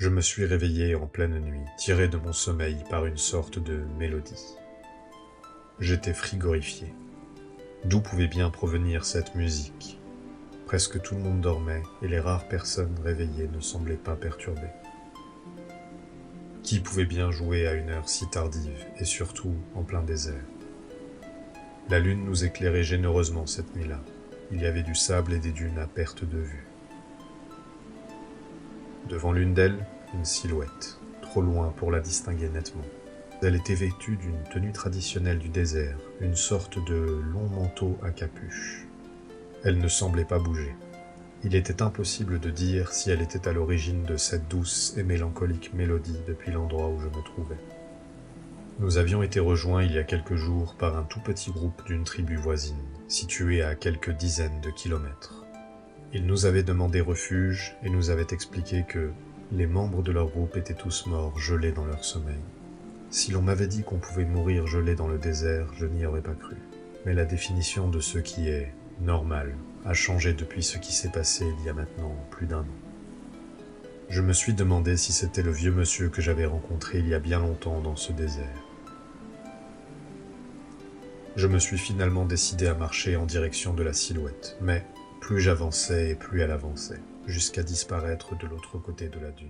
Je me suis réveillé en pleine nuit, tiré de mon sommeil par une sorte de mélodie. J'étais frigorifié. D'où pouvait bien provenir cette musique? Presque tout le monde dormait et les rares personnes réveillées ne semblaient pas perturbées. Qui pouvait bien jouer à une heure si tardive et surtout en plein désert? La lune nous éclairait généreusement cette nuit-là. Il y avait du sable et des dunes à perte de vue. Devant l'une d'elles, une silhouette, trop loin pour la distinguer nettement. Elle était vêtue d'une tenue traditionnelle du désert, une sorte de long manteau à capuche. Elle ne semblait pas bouger. Il était impossible de dire si elle était à l'origine de cette douce et mélancolique mélodie depuis l'endroit où je me trouvais. Nous avions été rejoints il y a quelques jours par un tout petit groupe d'une tribu voisine, située à quelques dizaines de kilomètres. Ils nous avaient demandé refuge et nous avaient expliqué que les membres de leur groupe étaient tous morts gelés dans leur sommeil. Si l'on m'avait dit qu'on pouvait mourir gelé dans le désert, je n'y aurais pas cru. Mais la définition de ce qui est normal a changé depuis ce qui s'est passé il y a maintenant plus d'1 an. Je me suis demandé si c'était le vieux monsieur que j'avais rencontré il y a bien longtemps dans ce désert. Je me suis finalement décidé à marcher en direction de la silhouette, mais plus j'avançais et plus elle avançait, jusqu'à disparaître de l'autre côté de la dune.